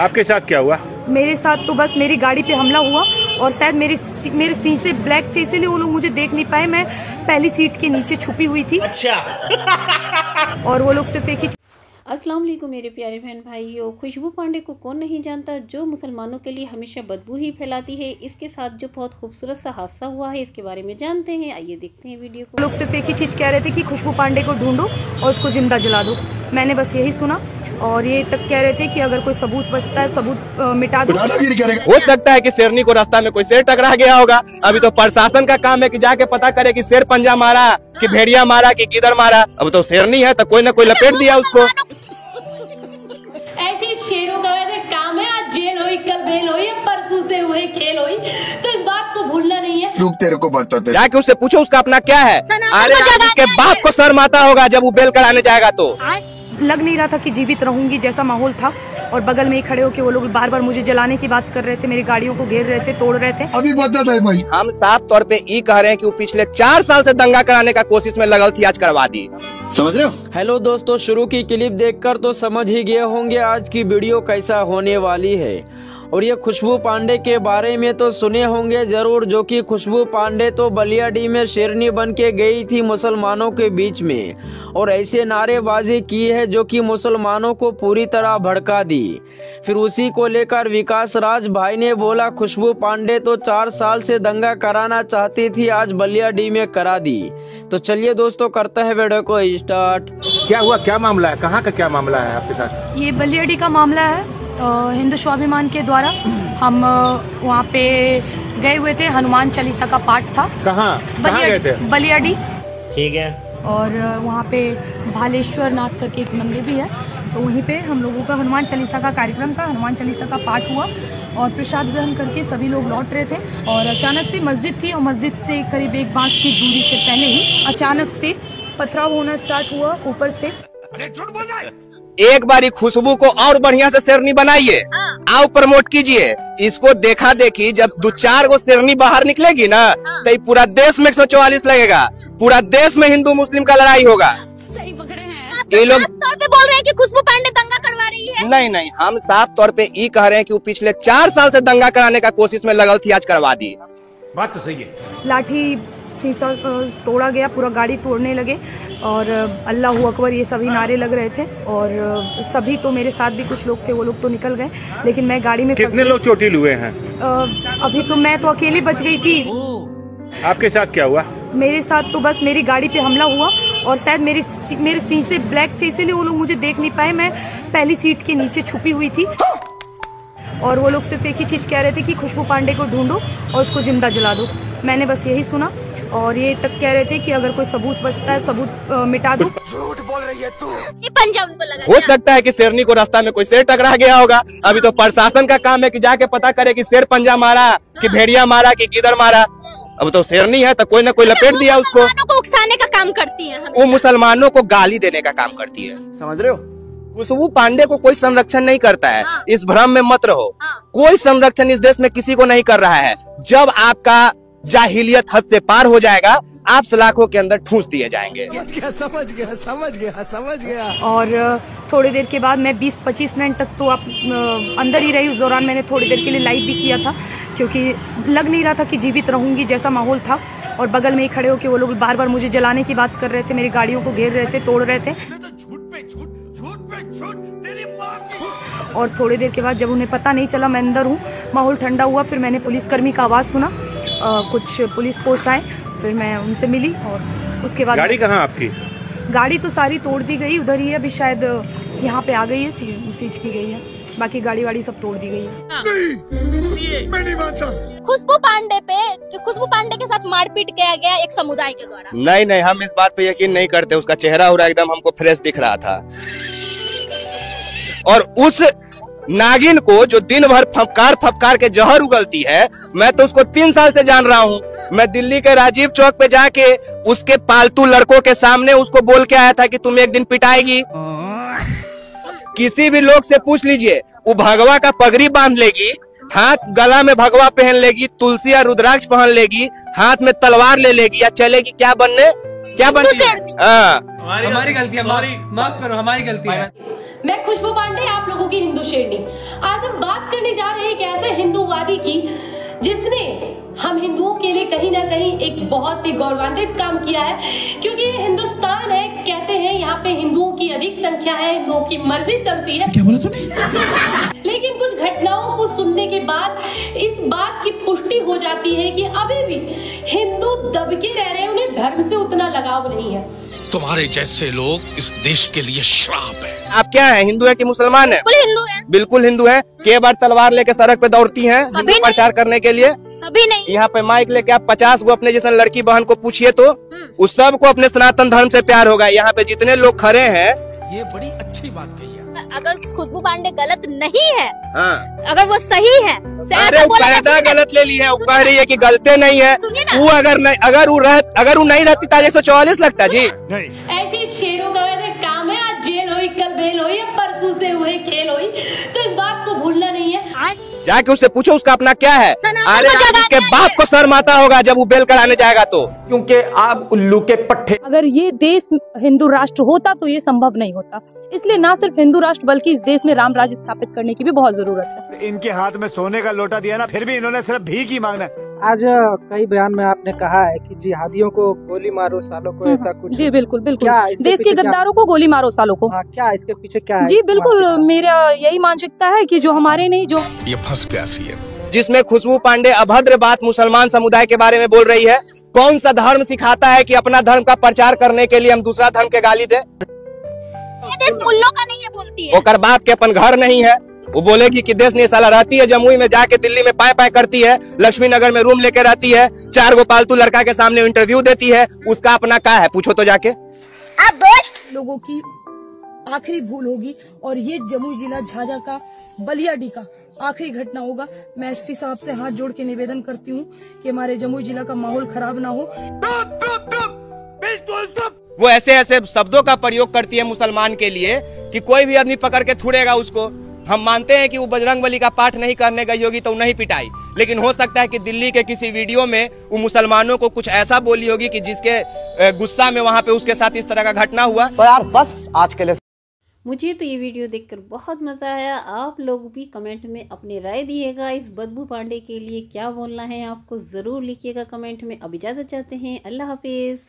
आपके साथ क्या हुआ? मेरे साथ तो बस मेरी गाड़ी पे हमला हुआ और शायद मेरे शीशे ब्लैक थे, इसीलिए वो लोग मुझे देख नहीं पाए। मैं पहली सीट के नीचे छुपी हुई थी। अच्छा। और वो लोग सिर्फ एक ही। अस्सलाम वालेकुम मेरे प्यारे बहन भाइयों। खुशबू पांडे को कौन नहीं जानता, जो मुसलमानों के लिए हमेशा बदबू ही फैलाती है। इसके साथ जो बहुत खूबसूरत सा हादसा हुआ है, इसके बारे में जानते हैं। आइए देखते हैं वीडियो को। लोग सिर्फ एक ही चीज कह रहे थे कि खुशबू पांडे को ढूंढो और उसको जिंदा जला दो। मैंने बस यही सुना और ये तक कह रहे थे कि अगर कोई सबूत बचता है सबूत मिटा दो। हो सकता है कि शेरनी को रास्ता में कोई शेर टकरा गया होगा। अभी तो प्रशासन का काम है कि जाके पता करे कि शेर पंजा मारा कि भेड़िया मारा कि किधर मारा। अब तो शेरनी है तो कोई न कोई लपेट दिया उसको। ऐसे शेरों का वैसे काम है। आज जेल हुई, कल बेल हुई, परसों से हुए खेल हुई, तो इस बात को भूलना नहीं है। रुक, तेरे को बताते जाके उससे पूछो उसका अपना क्या है। अरे के बाप को शर्म आता होगा जब वो बेल कराने जाएगा तो। लग नहीं रहा था कि जीवित रहूंगी जैसा माहौल था। और बगल में ही खड़े होके वो लोग बार बार मुझे जलाने की बात कर रहे थे, मेरी गाड़ियों को घेर रहे थे, तोड़ रहे थे। अभी बता दे भाई, हम साफ तौर पे ये कह रहे हैं कि वो पिछले 4 साल से दंगा कराने का कोशिश में लगल थी, आज करवा दी। समझ रहे हो? हेलो दोस्तों, शुरू की क्लिप देखकर तो समझ ही गए होंगे आज की वीडियो कैसा होने वाली है। और ये खुशबू पांडे के बारे में तो सुने होंगे जरूर, जो कि खुशबू पांडे तो बलियाडी में शेरनी बन के गई थी मुसलमानों के बीच में और ऐसे नारेबाजी की है जो कि मुसलमानों को पूरी तरह भड़का दी। फिर उसी को लेकर विकास राज भाई ने बोला खुशबू पांडे तो 4 साल से दंगा कराना चाहती थी, आज बलियाडी में करा दी। तो चलिए दोस्तों करते हैं वीडियो को स्टार्ट। क्या हुआ, क्या मामला है, कहाँ का क्या मामला है आपके साथ? ये बलियाडी का मामला है। हिंदू स्वाभिमान के द्वारा हम वहाँ पे गए हुए थे, हनुमान चालीसा का पाठ था। कहाँ गए थे? बलियाडी। ठीक है। और वहाँ पे भालेश्वर नाथ करके एक मंदिर भी है, तो वहीं पे हम लोगों का हनुमान चालीसा का कार्यक्रम था। हनुमान चालीसा का पाठ हुआ और प्रसाद ग्रहण करके सभी लोग लौट रहे थे और अचानक से मस्जिद थी और मस्जिद से करीब 1 बांस की दूरी से पहले ही अचानक से पथराव होना स्टार्ट हुआ ऊपर से। अरे झूठ बोल रहा है। एक बारी खुशबू को और बढ़िया से शेरनी बनाइए, आओ प्रमोट कीजिए इसको। देखा देखी जब 2-4 गो शेरनी बाहर निकलेगी ना तो पूरा देश में 144 लगेगा, पूरा देश में हिंदू मुस्लिम का लड़ाई होगा। सही पकड़े हैं। ये लोग तौर पे बोल रहे हैं कि खुशबू पांडे दंगा करवा रही है। नहीं, हम साफ तौर पे ये कह रहे हैं कि वो पिछले 4 साल से दंगा कराने का कोशिश में लगल थी, आज करवा दी। बात तो सही है। लाठी शीशा तोड़ा गया, पूरा गाड़ी तोड़ने लगे और अल्लाह अकबर ये सभी नारे लग रहे थे। और सभी तो मेरे साथ भी कुछ लोग थे, वो लोग तो निकल गए, लेकिन मैं गाड़ी में। कितने लोग चोटिल हुए हैं? अभी तो मैं तो अकेली बच गई थी। आपके साथ क्या हुआ? मेरे साथ तो बस मेरी गाड़ी पे हमला हुआ और शायद मेरे शीशे ब्लैक थे, इसीलिए वो लोग मुझे देख नहीं पाए। मैं पहली सीट के नीचे छुपी हुई थी और वो लोग सिर्फ एक ही चीज कह रहे थे कि खुशबू पांडे को ढूंढो और उसको जिंदा जला दो। मैंने बस यही सुना और ये तक कह रहे थे कि अगर कोई सबूत बचता है सबूत मिटा दो। झूठ बोल रही है तू। ये पंजा उनको लगा। हो सकता है कि शेरनी को रास्ता में कोई शेर टकरा गया होगा। अभी तो प्रशासन का काम है कि जाके पता करे कि शेर पंजा मारा कि भेड़िया मारा कि किधर मारा। अब तो शेरनी है तो कोई न कोई लपेट दिया उसको। मुसलमानों को उकसाने का काम करती है, वो मुसलमानों को गाली देने का काम करती है। समझ रहे हो? खुशबू पांडे को कोई संरक्षण नहीं करता है, इस भ्रम में मत रहो। कोई संरक्षण इस देश में किसी को नहीं कर रहा है। जब आपका जाहिलियत हद से पार हो जाएगा, आप सलाखों के अंदर ठूंस दिए जाएंगे। समझ गया। और थोड़ी देर के बाद मैं 20-25 मिनट तक तो आप अंदर ही रही। उस दौरान मैंने थोड़ी देर के लिए लाइव भी किया था, क्योंकि लग नहीं रहा था कि जीवित रहूंगी जैसा माहौल था। और बगल में ही खड़े होके वो लोग बार बार मुझे जलाने की बात कर रहे थे, मेरी गाड़ियों को घेर रहे थे, तोड़ रहे थे। और थोड़ी देर के बाद जब उन्हें पता नहीं चला मैं अंदर हूँ, माहौल ठंडा हुआ, फिर मैंने पुलिसकर्मी का आवाज सुना। कुछ पुलिस फोर्स आए, फिर मैं उनसे मिली और उसके बाद। गाड़ी कहाँ आपकी? गाड़ी तो सारी तोड़ दी गई, उधर ही है, अभी शायद यहाँ पे आ गई है, सीज की गई है। बाकी गाड़ी वाड़ी सब तोड़ दी गई है। नहीं, मैं नहीं मानता। खुशबू पांडे के साथ मारपीट किया गया एक समुदाय के द्वारा। नहीं, हम इस बात पे यकीन नहीं करते। उसका चेहरा हो रहा एकदम हमको फ्रेश दिख रहा था। और उस नागिन को जो दिन भर फपकार के जहर उगलती है, मैं तो उसको 3 साल से जान रहा हूँ। मैं दिल्ली के राजीव चौक पे जाके उसके पालतू लड़कों के सामने उसको बोल के आया था कि तुम एक दिन पिटाएगी। किसी भी लोग से पूछ लीजिए, वो भगवा का पगड़ी बांध लेगी, हाथ गला में भगवा पहन लेगी, तुलसी या रुद्राक्ष पहन लेगी, हाथ में तलवार ले लेगी, या चलेगी क्या बनने? क्या बनती है? हमारी गलती है, माफ करो, हमारी गलती है। मैं खुशबू पांडे, आप लोगों की हिंदू शेरनी। आज हम बात करने जा रहे हैं एक ऐसे हिंदूवादी की जिसने हम हिंदुओं के लिए कहीं ना कहीं एक बहुत ही गौरवान्वित काम किया है, क्योंकि ये हिंदुस्तान है, कहते हैं यहाँ पे हिंदुओं की अधिक संख्या है, हिंदुओं की मर्जी चलती है। क्या बोला तूने? लेकिन कुछ घटनाओं को सुनने के बाद इस बात की पुष्टि हो जाती है कि अभी भी हिंदू दबके रह रहे हैं, उन्हें धर्म से उतना लगाव नहीं है। तुम्हारे जैसे लोग इस देश के लिए श्राप है। आप क्या है, हिंदू है कि मुसलमान है? बिल्कुल हिंदू है। बिल्कुल हिंदू है। कई बार तलवार लेके सड़क पे दौड़ती हैं हिंदू प्रचार करने के लिए? कभी नहीं। यहाँ पे माइक लेके आप 50 को अपने जैसे लड़की बहन को पूछिए तो उस सब को अपने सनातन धर्म से प्यार होगा। यहाँ पे जितने लोग खड़े हैं, ये बड़ी अच्छी बात कही है। अगर खुशबू पांडे गलत नहीं है, हाँ, अगर वो सही है, अरे वो पैदा गलत ले ली है, वो कह रही है कि गलते नहीं है। वो अगर वो नहीं रहती तो 144 लगता जी। ऐसे शेरों का वैसे काम है, आज जेल हुई, कल बेल हुई, परसों से हुए खेल हुई, तो इस बात को भूलना नहीं है। जाके उससे पूछो उसका अपना क्या है। अरे के बाप को शर्म आता होगा जब वो बेल कराने जाएगा तो, क्योंकि आप उल्लू के पट्टे। अगर ये देश हिंदू राष्ट्र होता तो ये संभव नहीं होता। इसलिए ना सिर्फ हिंदू राष्ट्र बल्कि इस देश में राम राज्य स्थापित करने की भी बहुत जरूरत है। इनके हाथ में सोने का लोटा दिया ना, फिर भी इन्होंने सिर्फ भीख ही मांगना है। आज कई बयान में आपने कहा है कि जिहादियों को गोली मारो, सालों को ऐसा कुछ। जी बिल्कुल बिल्कुल, क्या देश के गद्दारों को गोली मारो, सालों को। हाँ, क्या इसके पीछे क्या है? जी बिल्कुल, मेरा यही मानसिकता है कि जो हमारे नहीं, जो ये फंस गया सीएम। जिसमें खुशबू पांडे अभद्र बात मुसलमान समुदाय के बारे में बोल रही है। कौन सा धर्म सिखाता है कि अपना धर्म का प्रचार करने के लिए हम दूसरा धर्म के गाली दे? देश मुल्लों का नहीं है बोलती है। ओकर बाप के अपन घर नहीं है। वो बोलेगी कि देश नहीं, साला रहती है जमुई में, जाके दिल्ली में पाए करती है, लक्ष्मी नगर में रूम लेके रहती है, 4 गो पालतू लड़का के सामने इंटरव्यू देती है। उसका अपना क्या है, पूछो तो जाके। आप बोल। लोगों की आखिरी भूल होगी और ये जमुई जिला झाझा का, बलियाडी का आखिरी घटना होगा। मैं एसपी साहब से हाथ जोड़ के निवेदन करती हूँ कि हमारे जमुई जिला का माहौल खराब ना हो। वो ऐसे ऐसे शब्दों का प्रयोग करती है मुसलमान के लिए कि कोई भी आदमी पकड़ के थुड़ेगा उसको। हम मानते हैं कि वो बजरंगबली का पाठ नहीं करने गई होगी तो नहीं पिटाई, लेकिन हो सकता है कि दिल्ली के किसी वीडियो में वो मुसलमानों को कुछ ऐसा बोली होगी कि जिसके गुस्सा में वहाँ पे उसके साथ इस तरह का घटना हुआ। तो यार बस आज के लिए मुझे तो ये वीडियो देखकर बहुत मज़ा आया। आप लोग भी कमेंट में अपनी राय दिएगा। इस बदबू पांडे के लिए क्या बोलना है आपको ज़रूर लिखिएगा कमेंट में। अब इजाज़त चाहते हैं, अल्लाह हाफिज़।